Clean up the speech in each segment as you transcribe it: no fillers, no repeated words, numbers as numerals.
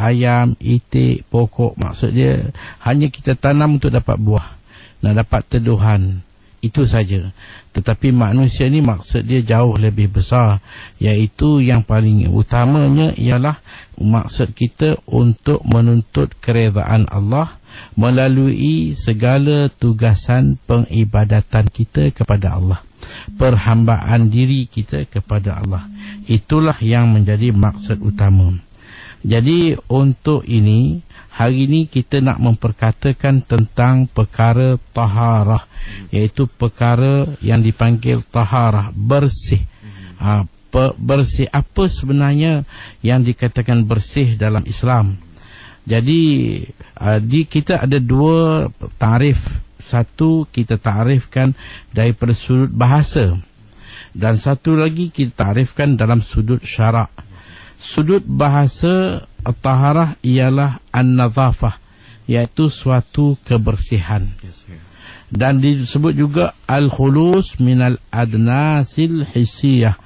ayam, itik, pokok. Maksud dia hanya kita tanam untuk dapat buah, nak dapat teduhan. Itu saja. Tetapi manusia ni maksud dia jauh lebih besar, iaitu yang paling utamanya ialah maksud kita untuk menuntut keredaan Allah melalui segala tugasan pengibadatan kita kepada Allah, perhambaan diri kita kepada Allah. Itulah yang menjadi maksud utama. Jadi untuk ini, hari ini kita nak memperkatakan tentang perkara taharah, iaitu perkara yang dipanggil taharah, bersih. Bersih, apa sebenarnya yang dikatakan bersih dalam Islam? Jadi kita ada dua tarif. Satu kita tarifkan daripada sudut bahasa, dan satu lagi kita tarifkan dalam sudut syarak. Sudut bahasa taharah ialah an-nazafah, iaitu suatu kebersihan. Dan disebut juga al-khulus minal adnasil hissiyah,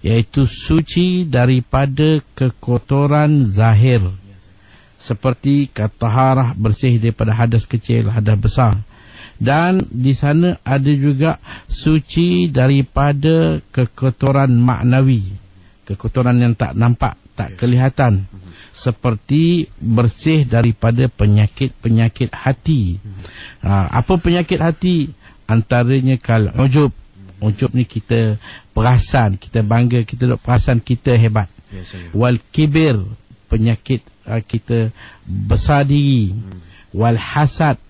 iaitu suci daripada kekotoran zahir. Seperti taharah bersih daripada hadas kecil, hadas besar. Dan di sana ada juga suci daripada kekotoran maknawi, kekotoran yang tak nampak, tak kelihatan. Seperti bersih daripada penyakit-penyakit hati. Apa penyakit hati? Antaranya kal ujub. Ujub ni kita perasan, kita bangga, kita duk perasan kita hebat. Wal kibir, penyakit kita besar diri. Wal hasad,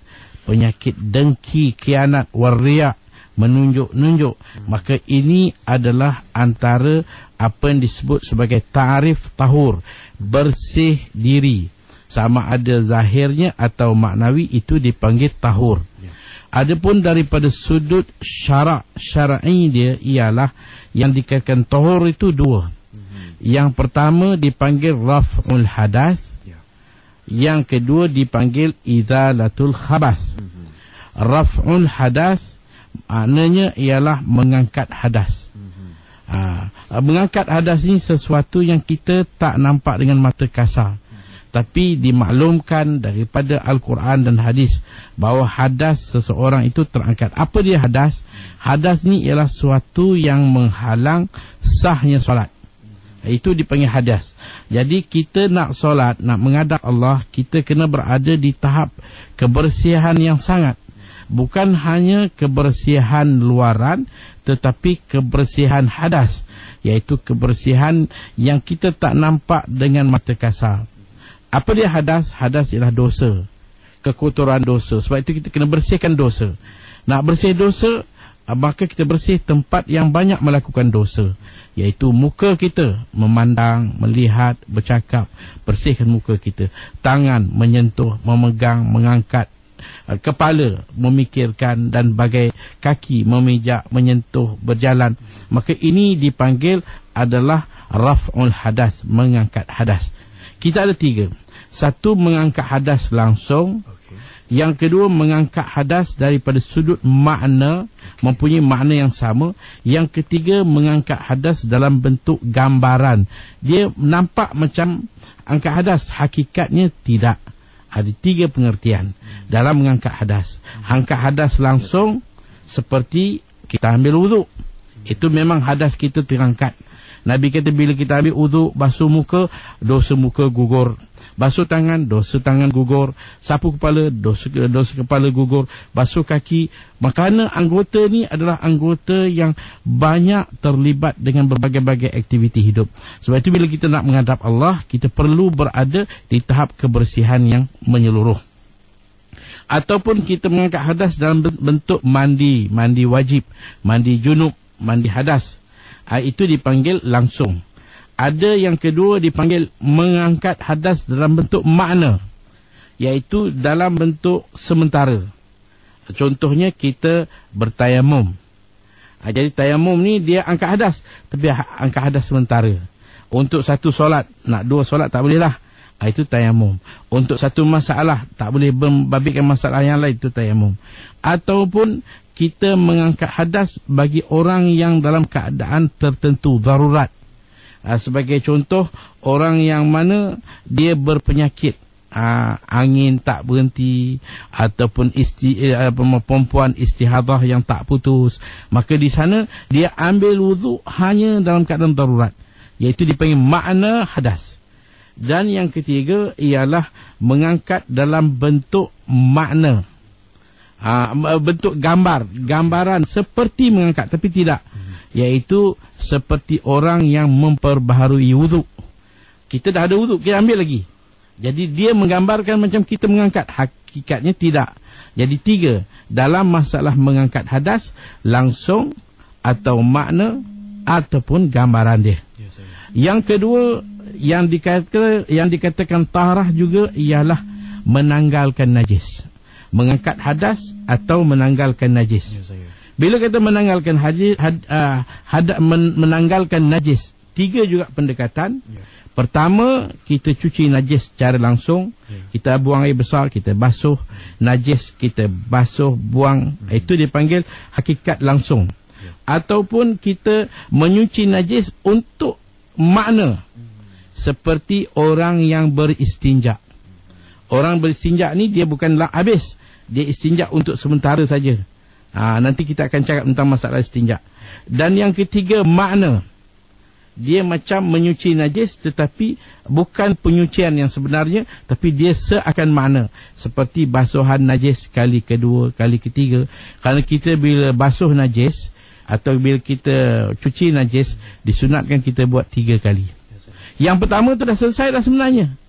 penyakit dengki, khianat. Wal riya, menunjuk-nunjuk. Maka ini adalah antara apa yang disebut sebagai ta'rif tahur, bersih diri. Sama ada zahirnya atau maknawi, itu dipanggil tahur. Adapun daripada sudut syar'i dia ialah yang dikatakan tahur itu dua. Yang pertama dipanggil raf'ul hadas, yang kedua dipanggil izalatul khabas. Raf'ul hadas maknanya ialah mengangkat hadas. Mengangkat hadas ni sesuatu yang kita tak nampak dengan mata kasar, tapi dimaklumkan daripada Al-Quran dan hadis bahawa hadas seseorang itu terangkat. Apa dia hadas? Hadas ni ialah sesuatu yang menghalang sahnya solat. Itu dipanggil hadas. Jadi kita nak solat, nak menghadap Allah, kita kena berada di tahap kebersihan yang sangat. Bukan hanya kebersihan luaran, tetapi kebersihan hadas, iaitu kebersihan yang kita tak nampak dengan mata kasar. Apa dia hadas? Hadas ialah dosa, kekotoran dosa. Sebab itu kita kena bersihkan dosa. Nak bersih dosa, maka kita bersih tempat yang banyak melakukan dosa, iaitu muka kita, memandang, melihat, bercakap. Bersihkan muka kita. Tangan, menyentuh, memegang, mengangkat. Kepala, memikirkan, dan bagai kaki, memijak, menyentuh, berjalan. Maka ini dipanggil adalah raf'ul hadas, mengangkat hadas. Kita ada tiga. Satu, mengangkat hadas langsung. Yang kedua, mengangkat hadas daripada sudut makna, mempunyai makna yang sama. Yang ketiga, mengangkat hadas dalam bentuk gambaran. Dia nampak macam angkat hadas, hakikatnya tidak. Ada tiga pengertian dalam mengangkat hadas. Angkat hadas langsung seperti kita ambil wuduk. Itu memang hadas kita terangkat. Nabi kata bila kita ambil wuduk, basuh muka, dosa muka gugur. Basuh tangan, dosa tangan gugur. Sapu kepala, dosa kepala gugur. Basuh kaki. Makanya anggota ni adalah anggota yang banyak terlibat dengan berbagai-bagai aktiviti hidup. Sebab itu bila kita nak menghadap Allah, kita perlu berada di tahap kebersihan yang menyeluruh. Ataupun kita mengangkat hadas dalam bentuk mandi, mandi wajib, mandi junub, mandi hadas. Itu dipanggil langsung. Ada yang kedua dipanggil mengangkat hadas dalam bentuk makna, iaitu dalam bentuk sementara. Contohnya kita bertayamum. Jadi tayamum ni dia angkat hadas, tapi angkat hadas sementara. Untuk satu solat, nak dua solat tak boleh lah. Itu tayamum. Untuk satu masalah, tak boleh membabitkan masalah yang lain, itu tayamum. Ataupun kita mengangkat hadas bagi orang yang dalam keadaan tertentu, darurat. Sebagai contoh, orang yang mana dia berpenyakit angin tak berhenti, ataupun perempuan istihadah yang tak putus, maka di sana dia ambil wuduk hanya dalam keadaan darurat, iaitu dipanggil makna hadas. Dan yang ketiga ialah mengangkat dalam bentuk makna, bentuk gambaran seperti mengangkat tapi tidak, iaitu seperti orang yang memperbaharui wuduk. Kita dah ada wuduk, kita ambil lagi, jadi dia menggambarkan macam kita mengangkat, hakikatnya tidak. Jadi 3 dalam masalah mengangkat hadas, langsung atau makna ataupun gambaran dia. Yang kedua yang dikatakan taharah juga ialah menanggalkan najis, mengangkat hadas atau menanggalkan najis. Bila kata menanggalkan menanggalkan najis, 3 juga pendekatan. Pertama, kita cuci najis secara langsung. Kita buang air besar, kita basuh najis, kita basuh, buang. Itu dipanggil hakikat langsung. Ataupun kita menyuci najis untuk makna, seperti orang yang beristinja. Orang beristinja ni dia bukanlah habis, dia istinja untuk sementara saja. Nanti kita akan cakap tentang masalah istinja. Dan yang ketiga, makna. Dia macam menyuci najis, tetapi bukan penyucian yang sebenarnya, tapi dia seakan makna, seperti basuhan najis kali kedua, kali ketiga. Kerana kita bila basuh najis atau bila kita cuci najis, disunatkan kita buat 3 kali. Yang pertama tu dah selesai dah sebenarnya.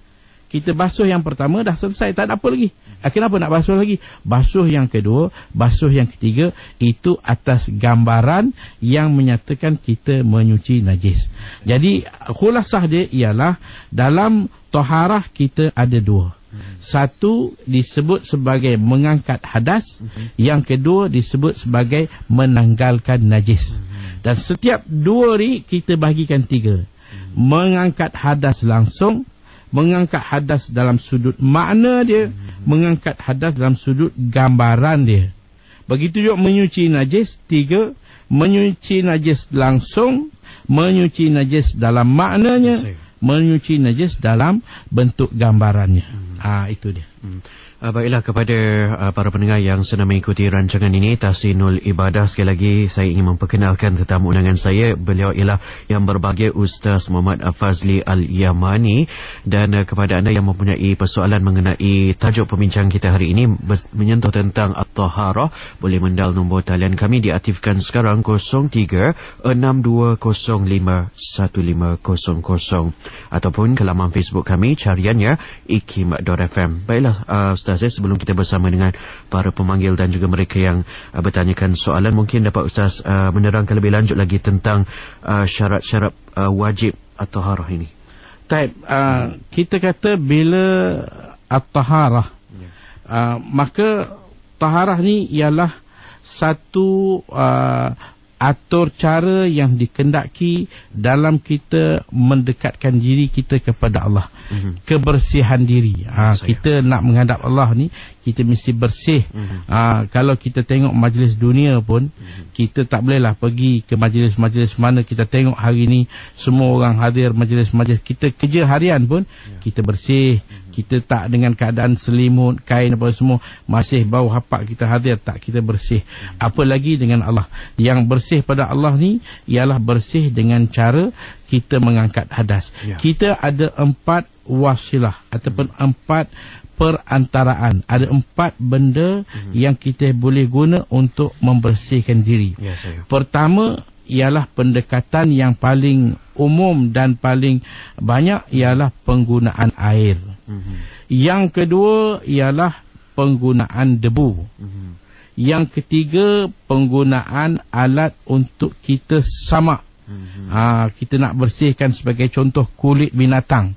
Kita basuh yang pertama dah selesai, tak ada apa lagi. Kenapa nak basuh lagi? Basuh yang kedua, basuh yang ketiga, itu atas gambaran yang menyatakan kita menyuci najis. Jadi khulasah dia ialah dalam taharah kita ada 2. Satu disebut sebagai mengangkat hadas, yang kedua disebut sebagai menanggalkan najis. Dan setiap 2 ni kita bahagikan 3. Mengangkat hadas langsung, mengangkat hadas dalam sudut makna dia, mengangkat hadas dalam sudut gambaran dia. Begitu juga menyuci najis, 3. Menyuci najis langsung, menyuci najis dalam maknanya, menyuci najis dalam bentuk gambarannya. Itu dia. Baiklah, kepada para pendengar yang sedang mengikuti rancangan ini, Tahsinul Ibadah, sekali lagi saya ingin memperkenalkan tetamu undangan saya. Beliau ialah yang berbahagia Ustaz Muhammad Fazli Al-Yamani. Dan kepada anda yang mempunyai persoalan mengenai tajuk pembincang kita hari ini menyentuh tentang At-Taharah, boleh mendal nombor talian kami diaktifkan sekarang 03-6205-1500 ataupun ke laman Facebook kami, cariannya ikim.fm. Baiklah Ustaz, sebelum kita bersama dengan para pemanggil dan juga mereka yang bertanyakan soalan, mungkin dapat Ustaz menerangkan lebih lanjut lagi tentang syarat-syarat wajib at-taharah ini. Taib, kita kata bila at-taharah, maka taharah ni ialah satu atur cara yang dikendaki dalam kita mendekatkan diri kita kepada Allah. Kebersihan diri. Kita nak menghadap Allah ni, kita mesti bersih. Kalau kita tengok majlis dunia pun, kita tak bolehlah pergi ke majlis-majlis mana kita tengok hari ni semua orang hadir majlis-majlis. Kita kerja harian pun kita bersih. Kita tak dengan keadaan selimut, kain apa semua, masih bau hapak kita hadir, tak, kita bersih. Apalagi dengan Allah. Yang bersih pada Allah ni ialah bersih dengan cara kita mengangkat hadas. Kita ada 4 wasilah ataupun 4 perantaraan. Ada 4 benda yang kita boleh guna untuk membersihkan diri. Pertama ialah pendekatan yang paling umum dan paling banyak ialah penggunaan air. Yang kedua ialah penggunaan debu. Yang ketiga, penggunaan alat untuk kita samak. Kita nak bersihkan sebagai contoh kulit binatang.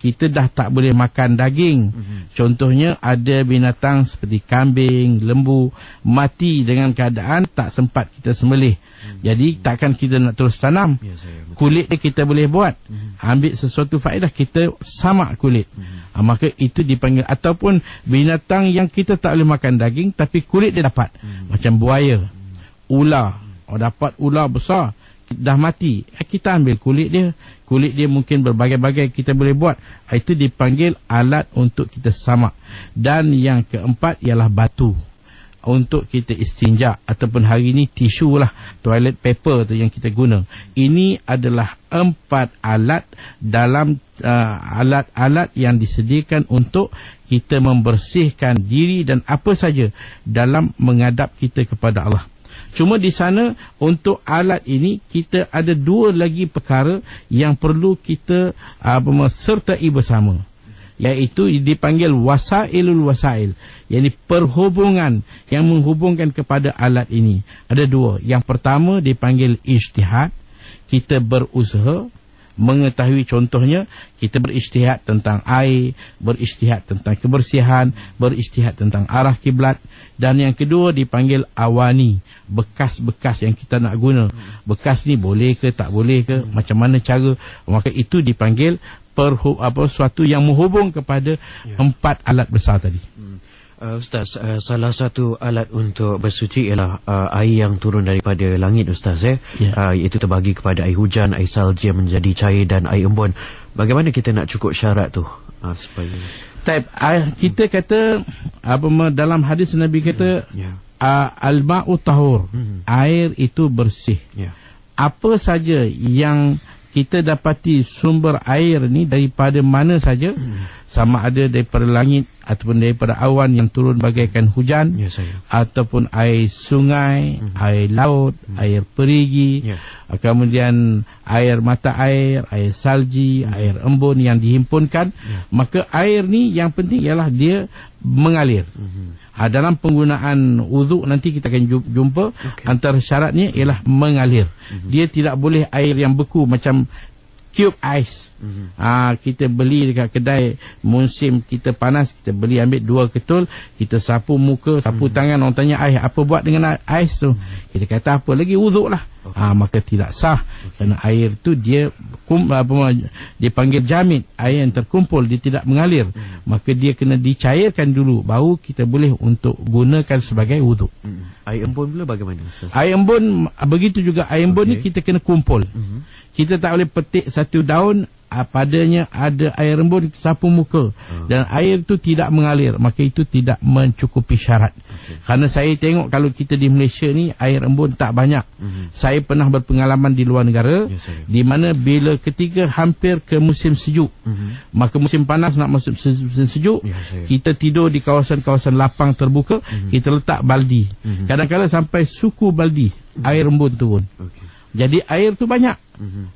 Kita dah tak boleh makan daging. Contohnya ada binatang seperti kambing, lembu mati dengan keadaan tak sempat kita sembelih. Jadi takkan kita nak terus tanam. Kulit dia kita boleh buat. Ambil sesuatu faedah, kita samak kulit. Maka itu dipanggil. Ataupun binatang yang kita tak boleh makan daging tapi kulit dia dapat. Macam buaya, ular. Dapat ular besar, dah mati, kita ambil kulit dia mungkin berbagai-bagai kita boleh buat, itu dipanggil alat untuk kita samak. Dan yang keempat ialah batu untuk kita istinja, ataupun hari ini tisu lah, toilet paper tu yang kita guna. Ini adalah 4 alat dalam alat-alat yang disediakan untuk kita membersihkan diri dan apa saja dalam menghadap kita kepada Allah. Cuma di sana untuk alat ini kita ada 2 lagi perkara yang perlu kita sertai bersama, iaitu dipanggil wasailul wasail, yakni perhubungan yang menghubungkan kepada alat ini. Ada 2. Yang pertama dipanggil ijtihad, kita berusaha mengetahui, contohnya kita berijtihad tentang air, berijtihad tentang kebersihan, berijtihad tentang arah kiblat. Dan yang kedua dipanggil awani, bekas-bekas yang kita nak guna. Bekas ni boleh ke tak boleh ke, macam mana cara, maka itu dipanggil suatu yang menghubung kepada 4 alat besar tadi. Ustaz, salah satu alat untuk bersuci ialah air yang turun daripada langit, Ustaz. Iaitu terbagi kepada air hujan, air salji yang menjadi cair dan air embun. Bagaimana kita nak cukup syarat tu supaya kita kata dalam hadis Nabi kata al-ma'u tahur, air itu bersih. Apa saja yang kita dapati sumber air ni daripada mana saja, sama ada daripada langit ataupun daripada awan yang turun bagaikan hujan, ataupun air sungai, air laut, air perigi, kemudian air mata air salji, air embun yang dihimpunkan, maka air ni yang penting ialah dia mengalir. Dalam penggunaan wuduk nanti kita akan jumpa antara syaratnya ialah mengalir. Dia tidak boleh air yang beku macam cube ice. Kita beli dekat kedai musim kita panas, kita beli ambil 2 ketul, kita sapu muka, sapu tangan, orang tanya apa buat dengan ais tu, kita kata apa lagi, wuduk lah. Maka tidak sah, kerana air tu dia panggil jamid, air yang terkumpul, dia tidak mengalir. Maka dia kena dicairkan dulu, baru kita boleh untuk gunakan sebagai wuduk. Air embun pula bagaimana? Air embun begitu juga. Air embun ni kita kena kumpul. Kita tak boleh petik satu daun, padanya ada air embun, kita sapu muka dan air itu tidak mengalir, maka itu tidak mencukupi syarat. Kerana saya tengok kalau kita di Malaysia ni air embun tak banyak. Saya pernah berpengalaman di luar negara, di mana bila ketika hampir ke musim sejuk, maka musim panas nak masuk musim sejuk, kita tidur di kawasan-kawasan lapang terbuka, kita letak baldi, kadang-kadang sampai suku baldi air embun turun. Jadi air tu banyak.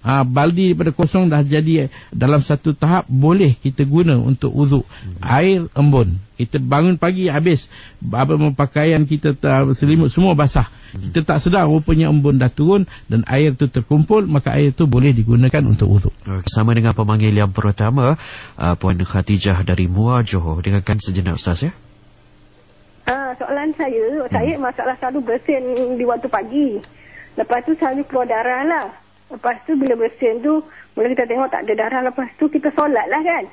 Baldi daripada kosong dah jadi dalam satu tahap boleh kita guna untuk wuduk. Air embun. Kita bangun pagi habis pakaian kita selimut semua basah. Kita tak sedar rupanya embun dah turun dan air tu terkumpul, maka air tu boleh digunakan untuk wuduk. Sama dengan pemanggil yang pertama, Puan Khatijah dari Muar, Johor. Dengarkan sejenak, Ustaz, ya. Soalan saya masalah selalu bersin di waktu pagi. Lepas tu selalu keluar darah lah. Lepas tu bila bersin tu, mula kita tengok tak ada darah. Lepas tu kita solat lah kan.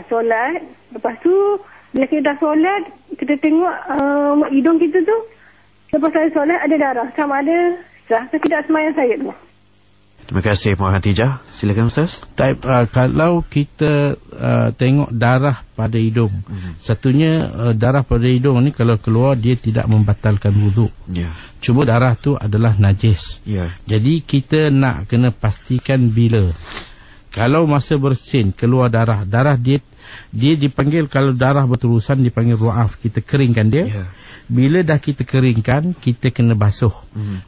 Solat. Lepas tu bila kita dah solat, kita tengok hidung kita tu, lepas saya solat ada darah. Sama ada sah atau tidak semayang saya tu. Terima kasih Puan Khatijah. Silakan, Ustaz. Kalau kita tengok darah pada hidung, satunya darah pada hidung ni kalau keluar dia tidak membatalkan wuduk. Cuma darah tu adalah najis. Jadi kita nak kena pastikan bila. Kalau masa bersin keluar darah dia dipanggil, kalau darah berterusan dipanggil ru'af, kita keringkan dia. Bila dah kita keringkan, kita kena basuh.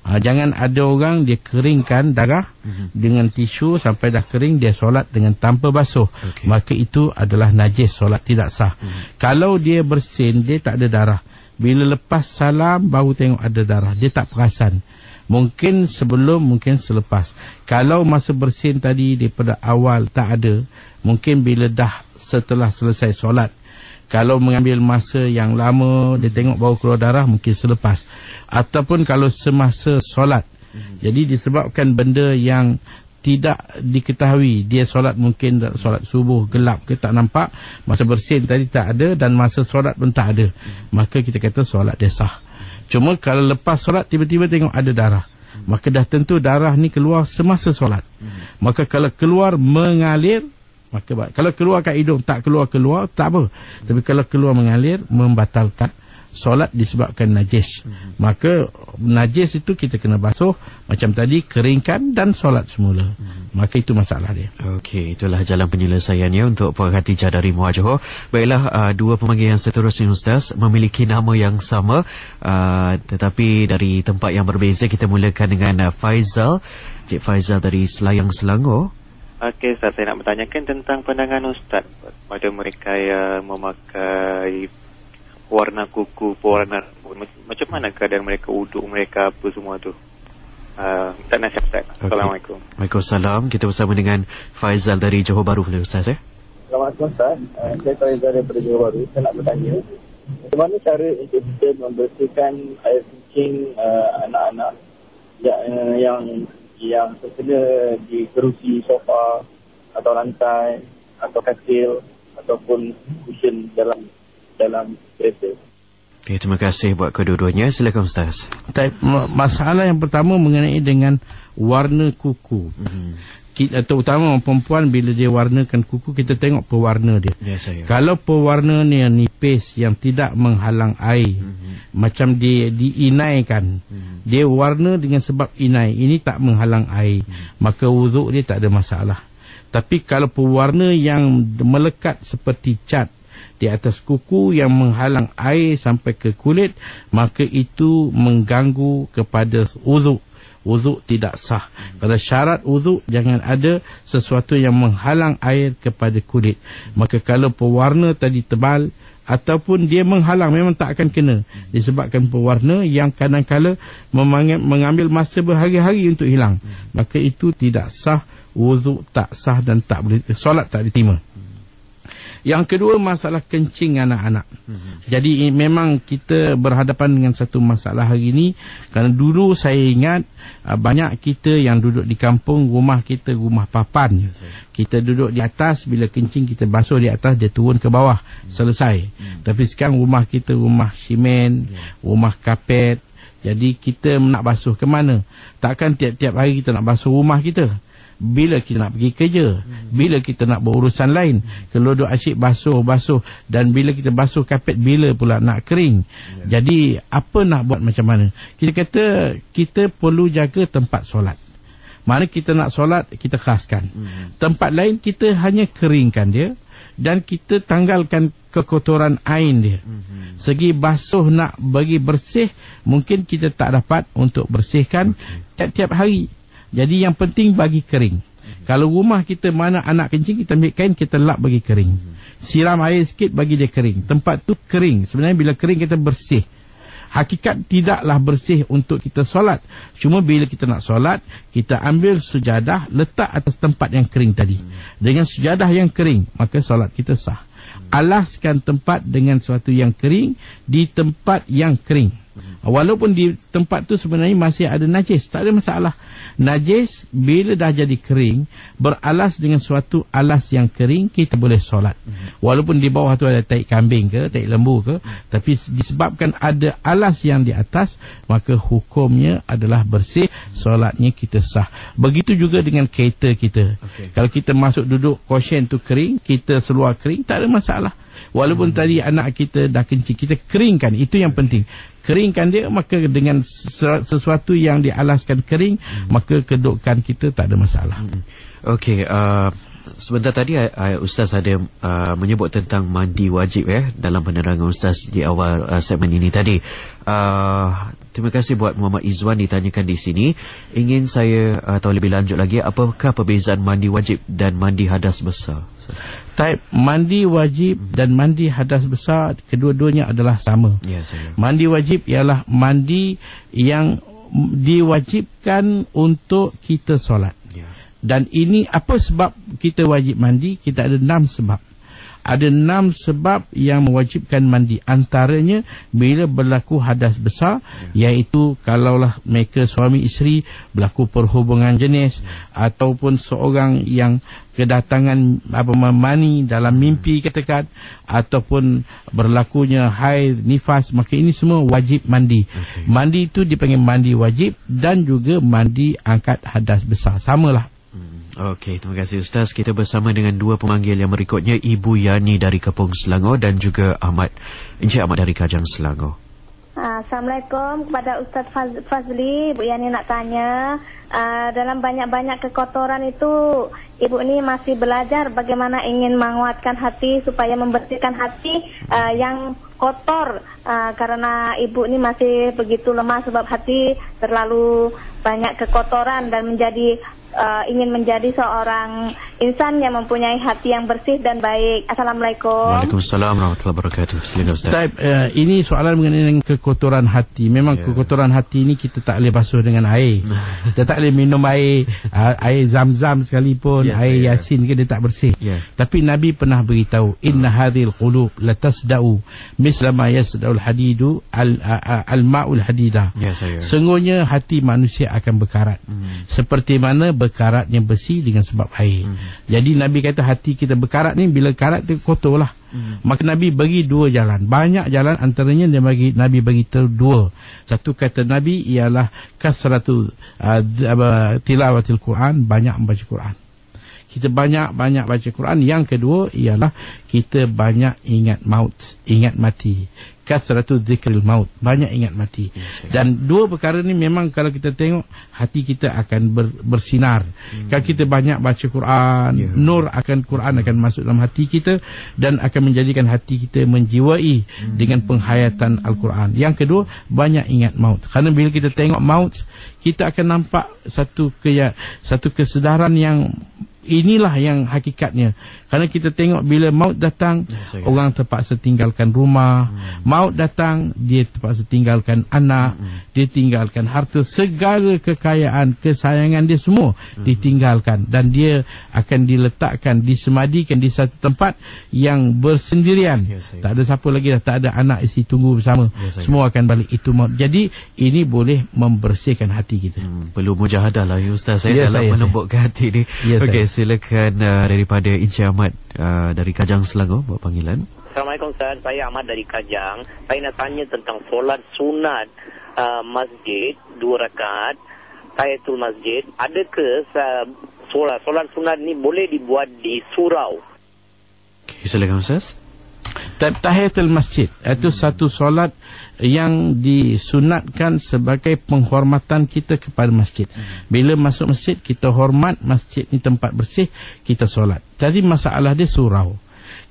Jangan ada orang dia keringkan darah dengan tisu sampai dah kering, dia solat dengan tanpa basuh. Maka itu adalah najis, solat tidak sah. Kalau dia bersin, dia tak ada darah, bila lepas salam baru tengok ada darah, dia tak perasan. Mungkin sebelum, mungkin selepas. Kalau masa bersin tadi daripada awal tak ada, mungkin bila dah setelah selesai solat. Kalau mengambil masa yang lama, dia tengok baru keluar darah, mungkin selepas. Ataupun kalau semasa solat. Jadi disebabkan benda yang tidak diketahui, dia solat mungkin solat subuh gelap ke tak nampak, masa bersin tadi tak ada, dan masa solat pun tak ada, maka kita kata solat dia sah. Cuma kalau lepas solat tiba-tiba tengok ada darah, maka dah tentu darah ni keluar semasa solat. Maka kalau keluar mengalir, maka kalau keluar kat hidung tak keluar tak apa. Tapi kalau keluar mengalir membatalkan solat disebabkan najis. Maka najis itu kita kena basuh macam tadi, keringkan dan solat semula. Maka itu masalah dia. Okey, itulah jalan penyelesaiannya untuk pemerhati dari Muar Johor. Baiklah, dua pemanggil yang seterusnya Ustaz memiliki nama yang sama, tetapi dari tempat yang berbeza. Kita mulakan dengan Faizal. Cik Faizal dari Selayang, Selangor. Okey Ustaz, saya nak bertanyakan tentang pandangan Ustaz pada mereka yang memakai warna kuku, pewarna rambut. Macam mana keadaan mereka, wuduk mereka, apa semua tu? Tak nasihat Ustaz. Okay. Assalamualaikum. Waalaikumsalam. Kita bersama dengan Faizal dari Johor Bahru, Ustaz. Assalamualaikum Ustaz. Saya Faizal daripada Johor Bahru. Saya nak bertanya, bagaimana cara untuk kita membersihkan air kencing anak-anak yang terkena di kerusi sofa atau lantai atau katil ataupun cushion dalam kereta. Okay, terima kasih buat kedua-duanya. Silakan Ustaz. Masalah yang pertama mengenai dengan warna kuku. Terutama perempuan, bila dia warnakan kuku, kita tengok pewarna dia. Kalau pewarna ni yang nipis, yang tidak menghalang air, macam diinaikan, dia warna dengan sebab inai, ini tak menghalang air, maka wuduk dia tak ada masalah. Tapi kalau pewarna yang melekat seperti cat di atas kuku yang menghalang air sampai ke kulit, maka itu mengganggu kepada wuduk. Wuduk tidak sah. Pada syarat wuduk, jangan ada sesuatu yang menghalang air kepada kulit. Maka kalau pewarna tadi tebal ataupun dia menghalang, memang tak akan kena, disebabkan pewarna yang kadang-kala mengambil masa berhari-hari untuk hilang, maka itu tidak sah. Wuduk tak sah dan tak boleh, solat tak diterima. Yang kedua, masalah kencing anak-anak. Jadi memang kita berhadapan dengan satu masalah hari ini. Kerana dulu saya ingat banyak kita yang duduk di kampung, rumah kita rumah papan. Kita duduk di atas, bila kencing kita basuh di atas, dia turun ke bawah, selesai. Tapi sekarang rumah kita rumah simen, rumah kapet. Jadi kita nak basuh ke mana? Takkan tiap-tiap hari kita nak basuh rumah kita. Bila kita nak pergi kerja, bila kita nak berurusan lain, kalau duk asyik basuh, dan bila kita basuh kapet, bila pula nak kering. Jadi apa nak buat, macam mana? Kita kata kita perlu jaga tempat solat. Mana kita nak solat, kita khaskan. Tempat lain kita hanya keringkan dia, dan kita tanggalkan kekotoran ain dia. Segi basuh nak bagi bersih, mungkin kita tak dapat untuk bersihkan tiap-tiap hari. Jadi yang penting bagi kering. Kalau rumah kita mana anak kencing, kita ambil kain, kita lap bagi kering. Siram air sikit bagi dia kering. Tempat tu kering. Sebenarnya bila kering kita bersih. Hakikat tidaklah bersih untuk kita solat. Cuma bila kita nak solat, kita ambil sujadah, letak atas tempat yang kering tadi. Dengan sujadah yang kering, maka solat kita sah. Alaskan tempat dengan sesuatu yang kering di tempat yang kering. Walaupun di tempat tu sebenarnya masih ada najis, tak ada masalah. Najis bila dah jadi kering, beralas dengan suatu alas yang kering, kita boleh solat. Walaupun di bawah tu ada tai kambing ke, tai lembu ke, tapi disebabkan ada alas yang di atas, maka hukumnya adalah bersih, solatnya kita sah. Begitu juga dengan kereta kita. Kalau kita masuk duduk, kosyen tu kering, kita seluar kering, tak ada masalah. Walaupun tadi anak kita dah kencing, kita keringkan, itu yang penting. Keringkan dia, maka dengan sesuatu yang dialaskan kering, maka kedudukan kita tak ada masalah. Okey, sebentar tadi Ustaz ada menyebut tentang mandi wajib dalam penerangan Ustaz di awal segmen ini tadi. Terima kasih buat Muhammad Izwan ditanyakan di sini. Ingin saya tahu lebih lanjut lagi, apakah perbezaan mandi wajib dan mandi hadas besar? Mandi wajib dan mandi hadas besar, kedua-duanya adalah sama. Mandi wajib ialah mandi yang diwajibkan untuk kita solat. Dan ini apa sebab kita wajib mandi? Kita ada 6 sebab. Ada 6 sebab yang mewajibkan mandi. Antaranya bila berlaku hadas besar, iaitu kalaulah mereka suami isteri berlaku perhubungan jenis, ataupun seorang yang kedatangan mani dalam mimpi katakan, ataupun berlakunya haid, nifas, maka ini semua wajib mandi. Mandi itu dipanggil mandi wajib dan juga mandi angkat hadas besar. Samalah. Okey, terima kasih Ustaz. Kita bersama dengan 2 pemanggil yang berikutnya, Ibu Yani dari Kepong Selangor dan juga Encik Ahmad dari Kajang Selangor. Assalamualaikum kepada Ustaz Fazli. Ibu Yani nak tanya, dalam banyak-banyak kekotoran itu, Ibu ni masih belajar bagaimana ingin menguatkan hati supaya membersihkan hati yang kotor, karena Ibu ni masih begitu lemah sebab hati terlalu banyak kekotoran dan ingin menjadi seorang insan yang mempunyai hati yang bersih dan baik. Assalamualaikum. Waalaikumsalam warahmatullahi wabarakatuh. Silakan Ustaz. Ini soalan mengenai dengan kekotoran hati. Memang kekotoran hati ini kita tak boleh basuh dengan air. Kita tak boleh minum air zam-zam sekalipun, air yasin ke, dia tak bersih. Tapi Nabi pernah beritahu, inna hadhil qulub latasda'u misla ma yasda'ul hadidu al-ma'ul hadida. Sungguhnya hati manusia akan berkarat. Seperti mana berkaratnya besi dengan sebab air. Jadi Nabi kata hati kita berkarat ni, bila karat tu kotor lah. Maka Nabi bagi 2 jalan. Banyak jalan, antaranya Nabi bagi 2. Satu kata Nabi ialah kasratu tilawatil Quran, banyak membaca Quran. Kita banyak baca Quran. Yang kedua ialah kita banyak ingat maut, ingat mati. Kasratu zikril maut, banyak ingat mati. Dan 2 perkara ni memang kalau kita tengok, hati kita akan bersinar. Kalau kita banyak baca Quran, nur akan Quran akan masuk dalam hati kita dan akan menjadikan hati kita menjiwai dengan penghayatan Al-Quran. Yang kedua, banyak ingat maut. Kerana bila kita tengok maut, kita akan nampak satu kesedaran yang inilah yang hakikatnya. Kerana kita tengok bila maut datang, orang terpaksa tinggalkan rumah. Maut datang, dia terpaksa tinggalkan anak, dia tinggalkan harta, segala kekayaan, kesayangan dia semua ditinggalkan, dan dia akan diletakkan, disemadikan di satu tempat yang bersendirian. Tak ada siapa lagi dah, tak ada anak isteri tunggu bersama. Semua akan balik. Itu maut. Jadi ini boleh membersihkan hati kita. Perlu mujahadah lah Ustaz dalam menembukkan hati ni. Okey, silakan daripada Encik Ahmad dari Kajang Selangor buat panggilan. Assalamualaikum Ustaz, saya Ahmad dari Kajang. Saya nak tanya tentang solat sunat masjid 2 rakaat tahiyatul masjid. Adakah solat sunat ni boleh dibuat di surau? Okay, silakan Ustaz. Tahiyatul masjid itu satu solat yang disunatkan sebagai penghormatan kita kepada masjid. Bila masuk masjid, kita hormat masjid ni tempat bersih, kita solat. Jadi masalah dia surau.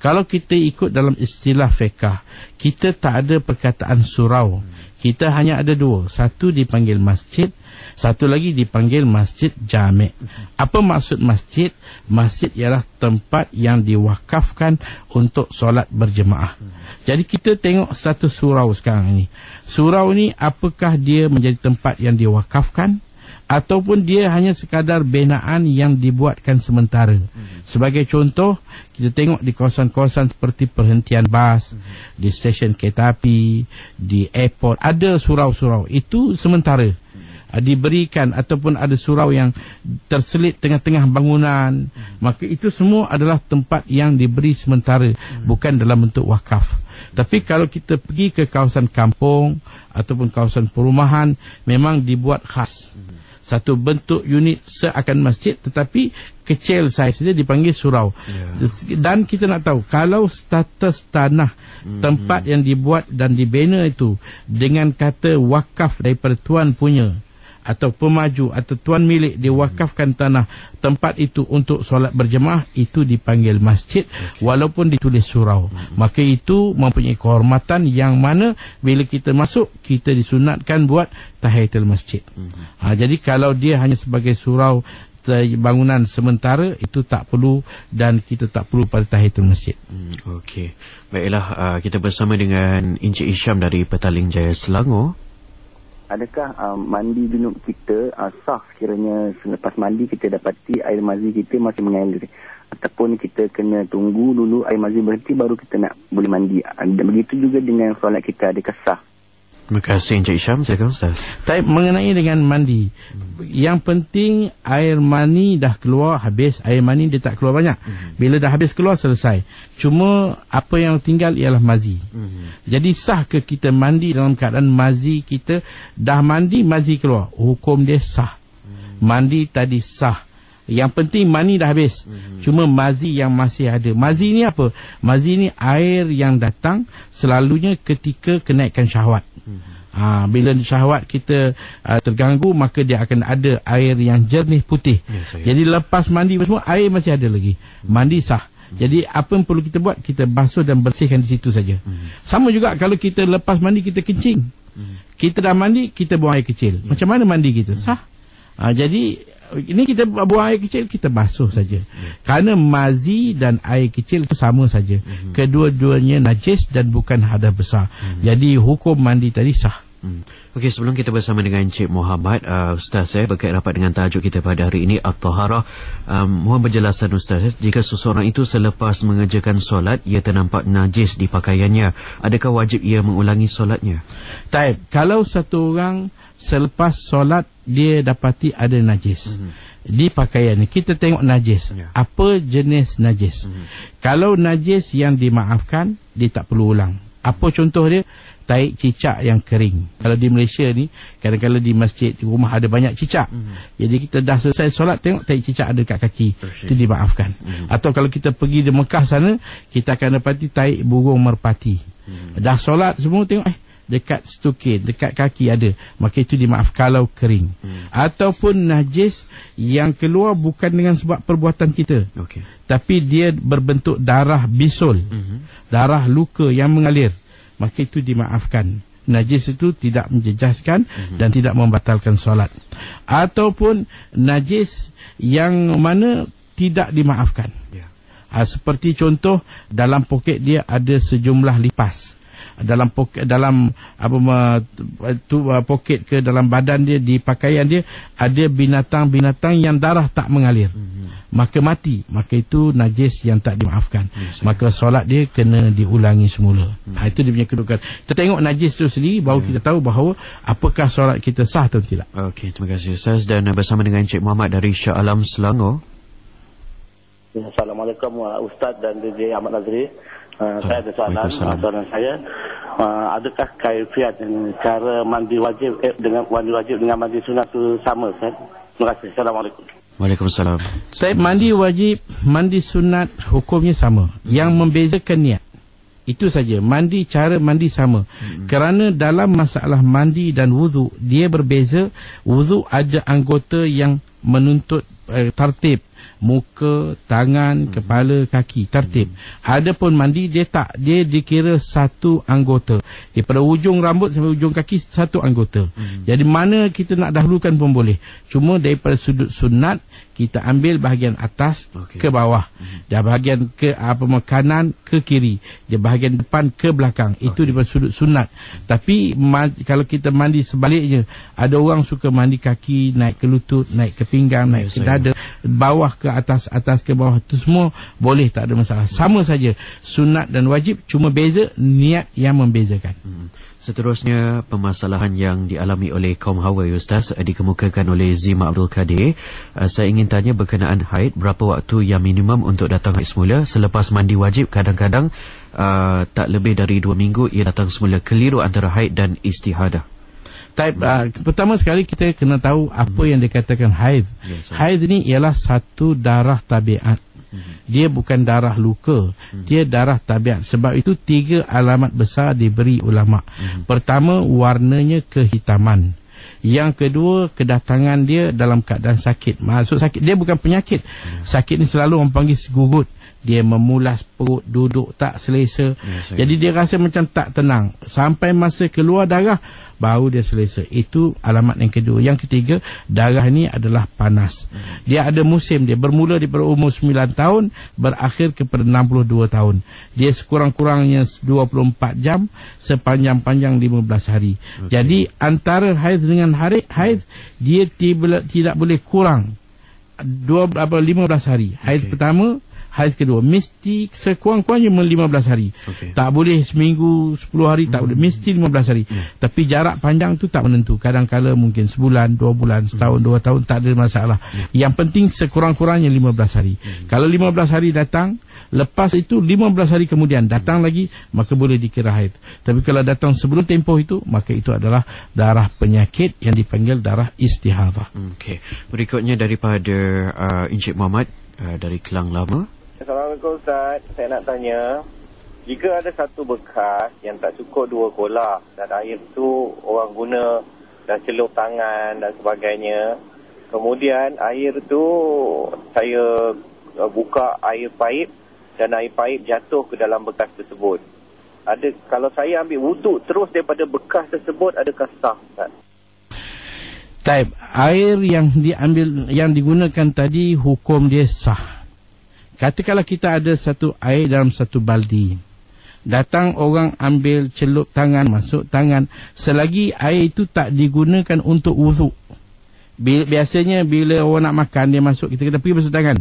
Kalau kita ikut dalam istilah fiqh, kita tak ada perkataan surau. Kita hanya ada 2. Satu dipanggil masjid, satu lagi dipanggil masjid jami'. Apa maksud masjid? Masjid ialah tempat yang diwakafkan untuk solat berjemaah. Jadi kita tengok satu surau sekarang ni. Surau ni apakah dia menjadi tempat yang diwakafkan, ataupun dia hanya sekadar binaan yang dibuatkan sementara. Sebagai contoh, kita tengok di kawasan-kawasan seperti perhentian bas, di stesen kereta api, di airport, ada surau-surau. Itu sementara diberikan, ataupun ada surau yang terselit tengah-tengah bangunan. Maka itu semua adalah tempat yang diberi sementara, bukan dalam bentuk wakaf. Tapi kalau kita pergi ke kawasan kampung ataupun kawasan perumahan, memang dibuat khas. Satu bentuk unit seakan masjid, tetapi kecil saiz dia, dipanggil surau. Dan kita nak tahu, kalau status tanah tempat yang dibuat dan dibina itu dengan kata wakaf daripada tuan punya, atau pemaju atau tuan milik, diwakafkan tanah tempat itu untuk solat berjemaah, itu dipanggil masjid, walaupun ditulis surau. Maka itu mempunyai kehormatan yang mana bila kita masuk, kita disunatkan buat tahiyatul masjid. Jadi kalau dia hanya sebagai surau, bangunan sementara, itu tak perlu, dan kita tak perlu pada tahiyatul masjid. Okey, baiklah, kita bersama dengan Encik Isham dari Petaling Jaya Selangor. Adakah mandi junub kita sah sekiranya selepas mandi kita dapati air mazi kita masih mengalir? ataupun kita kena tunggu dulu air mazi berhenti baru kita nak boleh mandi. Dan begitu juga dengan solat kita, adakah sah? Terima kasih Encik Syam. Silakan Ustaz. Mengenai dengan mandi, yang penting air mani dah keluar habis. Air mani dia tak keluar banyak. Bila dah habis keluar, selesai. Cuma apa yang tinggal ialah mazi. Jadi sah ke kita mandi dalam keadaan mazi kita dah mandi, mazi keluar? Hukum dia sah. Mandi tadi sah. Yang penting mani dah habis. Cuma mazi yang masih ada. Mazi ni apa? Mazi ni air yang datang selalunya ketika kenaikan syahwat. Bila syahwat kita terganggu, maka dia akan ada air yang jernih putih. Jadi lepas mandi semua, air masih ada lagi. Mandi sah. Jadi apa yang perlu kita buat, kita basuh dan bersihkan di situ saja. Sama juga kalau kita lepas mandi kita kencing. Kita dah mandi, kita buang air kecil. Macam mana mandi kita? Sah. Jadi ini kita buang air kecil, kita basuh saja. Kerana mazi dan air kecil itu sama saja. Kedua-duanya najis dan bukan hadas besar. Jadi hukum mandi tadi sah. Okey, sebelum kita bersama dengan Encik Muhammad, Ustaz, saya berkait rapat dengan tajuk kita pada hari ini, At-Taharah. Mohon penjelasan Ustaz, jika seseorang itu selepas mengerjakan solat ia ternampak najis di pakaiannya, adakah wajib ia mengulangi solatnya? Taib, kalau satu orang selepas solat dia dapati ada najis di pakaian ni, kita tengok najis. Apa jenis najis? Kalau najis yang dimaafkan, dia tak perlu ulang. Apa contoh dia? Taik cicak yang kering. Kalau di Malaysia ni, kadang-kadang di masjid, di rumah ada banyak cicak. Jadi kita dah selesai solat, tengok taik cicak ada kat kaki, itu dimaafkan. Atau kalau kita pergi di Mekah sana, kita akan dapati taik burung merpati. Dah solat semua, tengok dekat stukin, dekat kaki ada, maka itu dimaaf kalau kering. Ataupun najis yang keluar bukan dengan sebab perbuatan kita, tapi dia berbentuk darah bisul, darah luka yang mengalir, maka itu dimaafkan. Najis itu tidak menjejaskan dan tidak membatalkan solat. Ataupun najis yang mana tidak dimaafkan, seperti contoh dalam poket dia ada sejumlah lipas. Dalam poket, poket ke dalam badan dia, di pakaian dia ada binatang-binatang yang darah tak mengalir, maka mati, maka itu najis yang tak dimaafkan. Maka solat dia kena diulangi semula. Itu dia punya kedudukan. Kita tengok najis itu sendiri, baru kita tahu bahawa apakah solat kita sah atau tidak. Okey, terima kasih Ustaz. Dan bersama dengan Encik Muhammad dari Shah Alam, Selangor. Assalamualaikum Ustaz dan DJ Ahmad Nazri. Saya ada soalan saya, adakah kaifiat cara mandi wajib dengan mandi sunat itu sama, Ustaz? Terima kasih. Assalamualaikum. Waalaikumsalam. Mandi wajib, mandi sunat hukumnya sama. Yang membezakan niat, itu saja. Cara mandi sama. Kerana dalam masalah mandi dan wudu, dia berbeza. Wudu ada anggota yang menuntut tertib, muka, tangan, kepala, kaki, tertib. Adapun mandi dia tak, dia dikira satu anggota. Daripada ujung rambut sampai ujung kaki satu anggota. Jadi mana kita nak dahulukan pun boleh. Cuma daripada sudut sunat kita ambil bahagian atas ke bawah, dan bahagian ke kanan ke kiri, dia bahagian depan ke belakang. Itu daripada sudut sunat. Tapi kalau kita mandi sebaliknya, ada orang suka mandi kaki naik ke lutut, naik ke pinggang, naik ke dada, bawah ke atas, atas ke bawah, itu semua boleh, tak ada masalah. Sama saja sunat dan wajib, cuma beza niat yang membezakan. Seterusnya, permasalahan yang dialami oleh kaum Hawa, Ustaz, dikemukakan oleh Zima Abdul Kadir. Saya ingin tanya berkenaan haid, berapa waktu yang minimum untuk datang haid semula? Selepas mandi wajib, kadang-kadang tak lebih dari 2 minggu ia datang semula. Keliru antara haid dan istihadah. Pertama sekali kita kena tahu apa yang dikatakan haid. Haid ni ialah satu darah tabiat. Dia bukan darah luka, dia darah tabiat. Sebab itu 3 alamat besar diberi ulama. Pertama, warnanya kehitaman. Yang kedua, kedatangan dia dalam keadaan sakit. Maksud sakit, dia bukan penyakit. Sakit ni selalu orang panggil segugut. Dia memulas perut, duduk tak selesa. Jadi dia rasa macam tak tenang. Sampai masa keluar darah, baru dia selesa. Itu alamat yang kedua. Yang ketiga, darah ni adalah panas. Dia ada musim. Dia bermula daripada umur 9 tahun, berakhir kepada 62 tahun. Dia sekurang-kurangnya 24 jam, sepanjang-panjang 15 hari. Jadi antara haid dengan haid, dia tidak boleh kurang 15 hari. Haid pertama, haiz kedua mesti sekurang-kurangnya 15 hari. Tak boleh seminggu 10 hari, tak boleh, mesti 15 hari. Tapi jarak panjang tu tak menentu, kadang-kala mungkin sebulan, 2 bulan, setahun, 2 tahun, tak ada masalah. Yang penting sekurang-kurangnya 15 hari. Kalau 15 hari datang, lepas itu 15 hari kemudian datang lagi, maka boleh dikira haid. Tapi kalau datang sebelum tempoh itu, maka itu adalah darah penyakit yang dipanggil darah istihadah. Okey. Berikutnya daripada Encik Muhammad dari Kelang Lama. Assalamualaikum Ustaz. Saya nak tanya, jika ada satu bekas yang tak cukup 2 kolah dan air tu orang guna dan celup tangan dan sebagainya, kemudian air tu saya buka air paip dan air paip jatuh ke dalam bekas tersebut. Kalau saya ambil wuduk terus daripada bekas tersebut, adakah sah, Ustaz? Taib, air yang diambil, yang digunakan tadi, hukum dia sah. Katakanlah kita ada satu air dalam satu baldi. Datang orang ambil celup tangan, masuk tangan. Selagi air itu tak digunakan untuk wuduk. Biasanya bila orang nak makan, dia masuk, kita kena pergi masuk tangan.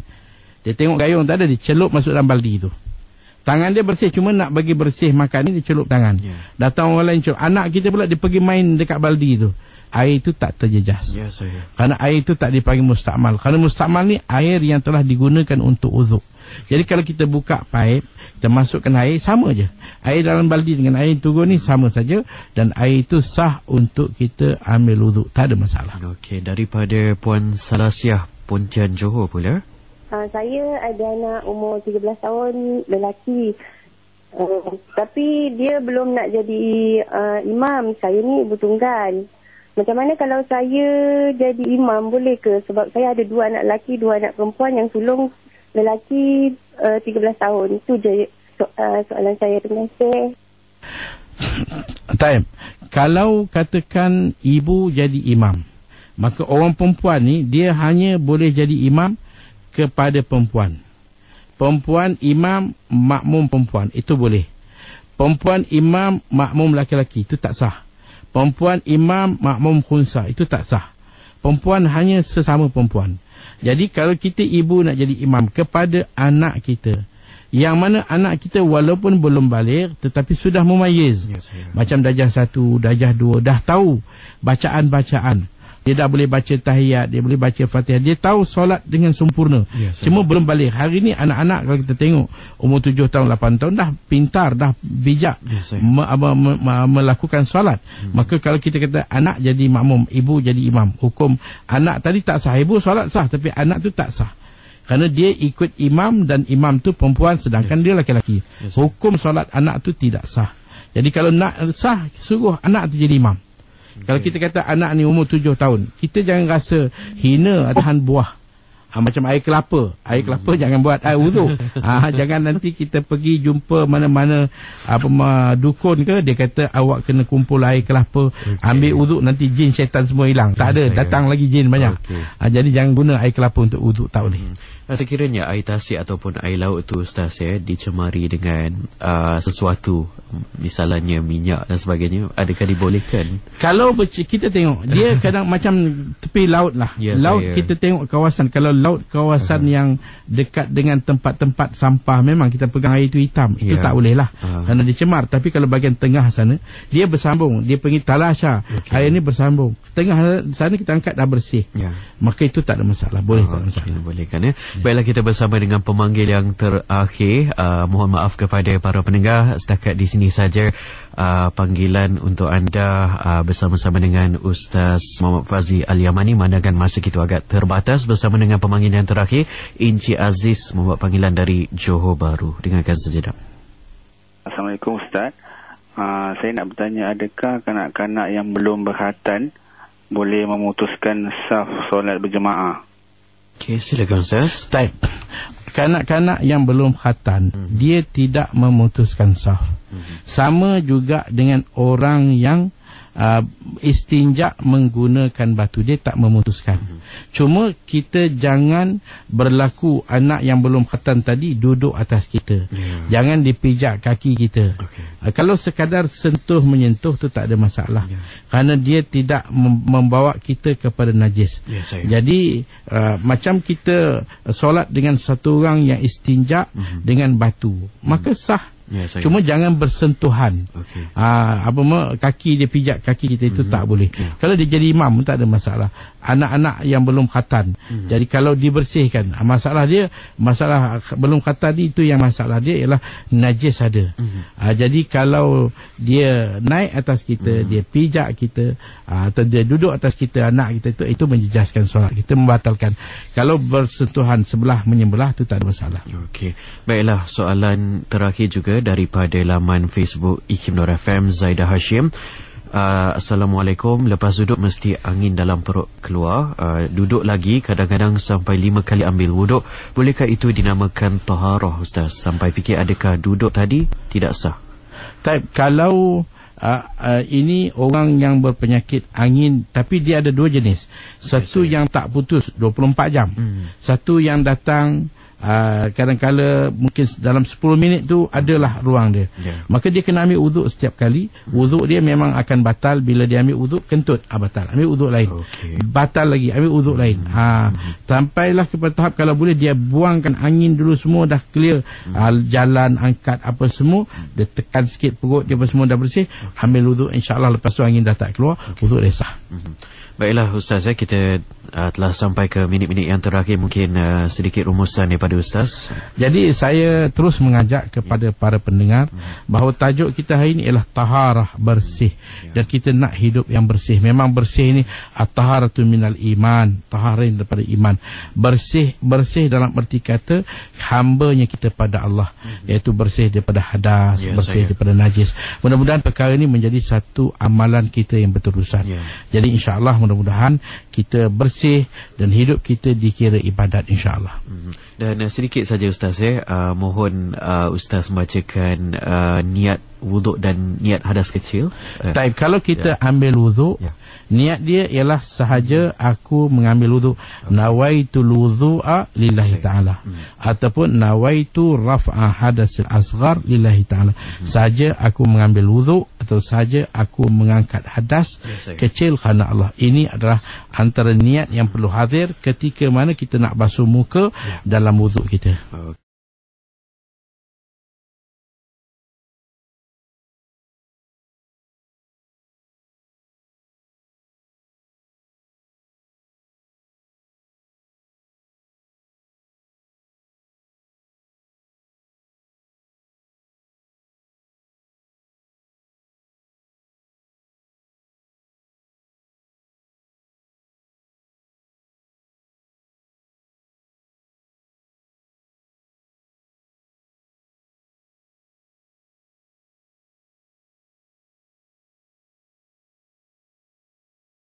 Dia tengok gayung tak ada, dia celup masuk dalam baldi itu. Tangan dia bersih, cuma nak bagi bersih makan ni, dia celup tangan. Datang orang lain celup. Anak kita pula, dia pergi main dekat baldi itu. Air itu tak terjejas. Kerana air itu tak dipanggil mustakmal. Kerana mustakmal ni air yang telah digunakan untuk uzuk. Jadi kalau kita buka paip, kita masukkan air, sama je. Air dalam baldi dengan air turun ni sama saja. Dan air itu sah untuk kita ambil uzuk. Tak ada masalah. Okey, daripada Puan Salasiah, Pontian Johor pula. Saya ada anak umur 13 tahun, lelaki. Tapi dia belum nak jadi imam. Saya ni ibu tunggal. Macam mana kalau saya jadi imam, boleh ke? Sebab saya ada 2 anak lelaki, 2 anak perempuan, yang sulung lelaki 13 tahun. Itu je soalan saya. Terima kasih. Taib, kalau katakan ibu jadi imam, maka orang perempuan ni, dia hanya boleh jadi imam kepada perempuan. Perempuan imam, makmum perempuan, itu boleh. Perempuan imam, makmum laki-laki, itu tak sah. Perempuan imam, makmum khunsa, itu tak sah. Perempuan hanya sesama perempuan. Jadi kalau kita ibu nak jadi imam kepada anak kita, yang mana anak kita walaupun belum baligh tetapi sudah mumayyiz, macam darjah 1, darjah 2, dah tahu bacaan-bacaan, dia dah boleh baca tahiyat, dia boleh baca Fatihah, dia tahu solat dengan sempurna, cuma belum balik. Hari ni anak-anak kalau kita tengok umur 7 tahun, 8 tahun dah pintar, dah bijak melakukan solat. Maka kalau kita kata anak jadi makmum, ibu jadi imam, hukum anak tadi tak sah. Ibu solat sah tapi anak tu tak sah, kerana dia ikut imam dan imam tu perempuan sedangkan dia laki-laki. Hukum solat anak tu tidak sah. Jadi kalau nak sah, suruh anak tu jadi imam. Kalau kita kata anak ni umur 7 tahun, kita jangan rasa hina atahan buah. Macam air kelapa. Air kelapa jangan buat air wuduk. Jangan nanti kita pergi jumpa mana-mana dukun ke, dia kata awak kena kumpul air kelapa, ambil wuduk, nanti jin syaitan semua hilang. Tak ada, datang lagi jin banyak. Jadi jangan guna air kelapa untuk wuduk, tak boleh. Sekiranya air tasik ataupun air laut tu Ustaz dicemari dengan sesuatu, misalnya minyak dan sebagainya, adakah dibolehkan? Kalau kita tengok dia kadang macam tepi laut lah. Laut kita tengok kawasan, kalau laut kawasan yang dekat dengan tempat-tempat sampah, memang kita pegang air itu hitam, itu tak boleh lah, kerana dia cemar. Tapi kalau bahagian tengah sana, dia bersambung, dia panggil talasha, air ni bersambung, tengah sana kita angkat dah bersih, maka itu tak ada masalah, boleh. Tak ada masalah. Boleh kan ya? Baiklah, kita bersama dengan pemanggil yang terakhir. Mohon maaf kepada para pendengar, setakat di sini saja panggilan untuk anda bersama-sama dengan Ustaz Muhammad Fazli Al-Yamani. Mandakan masa kita agak terbatas, bersama dengan pemanggil yang terakhir, Encik Aziz membuat panggilan dari Johor Bahru. Dengarkan sejenak. Assalamualaikum Ustaz. Saya nak bertanya, adakah kanak-kanak yang belum berkhatan boleh memutuskan saf solat berjemaah? Okey, silakan Ustaz. Baik. Kanak-kanak yang belum khatan, dia tidak memutuskan saf. Sama juga dengan orang yang istinja menggunakan batu, dia tak memutuskan. Cuma kita jangan berlaku anak yang belum khatam tadi duduk atas kita. Jangan dipijak kaki kita. Kalau sekadar sentuh menyentuh tu tak ada masalah. Kerana dia tidak membawa kita kepada najis. Jadi macam kita solat dengan satu orang yang istinja dengan batu, maka sah. Cuma jangan bersentuhan. Kaki dia pijak kaki kita, itu tak boleh. Kalau dia jadi imam tak ada masalah. Anak-anak yang belum khatan, jadi kalau dibersihkan, masalah belum khatan itu yang masalah dia ialah najis ada. Jadi kalau dia naik atas kita, dia pijak kita, atau dia duduk atas kita, anak kita, itu menjejaskan solat kita, membatalkan. Kalau bersentuhan sebelah menyebelah itu tak ada masalah. Baiklah, soalan terakhir juga daripada laman Facebook IKIM Nur FM, Zaidah Hashim. Assalamualaikum, lepas duduk mesti angin dalam perut keluar, duduk lagi kadang-kadang sampai 5 kali ambil wuduk, bolehkah itu dinamakan taharah Ustaz? Sampai fikir adakah duduk tadi tidak sah? Kalau ini orang yang berpenyakit angin, tapi dia ada dua jenis. Satu yang tak putus 24 jam, satu yang datang kadang-kala mungkin dalam 10 minit tu adalah ruang dia. Maka dia kena ambil wuduk setiap kali. Wuduk dia memang akan batal bila dia ambil wuduk, kentut batal, ambil wuduk lain, batal lagi, ambil wuduk lain. Sampailah kepada tahap kalau boleh dia buangkan angin dulu, semua dah clear, jalan, angkat apa semua, dia tekan sikit perut dia apa semua dah bersih, ambil wuduk, insya-Allah lepas tu angin dah tak keluar, wuduk dia sah. Baiklah Ustaz, kita telah sampai ke minit-minit yang terakhir. Mungkin sedikit rumusan daripada Ustaz. Jadi saya terus mengajak kepada para pendengar bahawa tajuk kita hari ini ialah taharah, bersih. Dan kita nak hidup yang bersih. Memang bersih ini at-taharatu minal iman, taharin daripada iman. Bersih dalam arti kata hambanya kita pada Allah, iaitu bersih daripada hadas, bersih daripada najis. Mudah-mudahan perkara ini menjadi satu amalan kita yang berterusan. Jadi insya-Allah mudah-mudahan kita bersih dan hidup kita dikira ibadat, insya-Allah. Dan sedikit saja Ustaz, mohon Ustaz membacakan niat wuduk dan niat hadas kecil. Kalau kita ambil wuduk, niat dia ialah sahaja aku mengambil wuduk, nawaitul wudhu'a lillahi ta'ala, ataupun nawaitu raf'a hadasil asghar lillahi ta'ala. Sahaja aku mengambil wuduk atau sahaja aku mengangkat hadas kecil kerana Allah. Ini adalah antara niat yang perlu hadir ketika mana kita nak basuh muka dalam wuduk kita.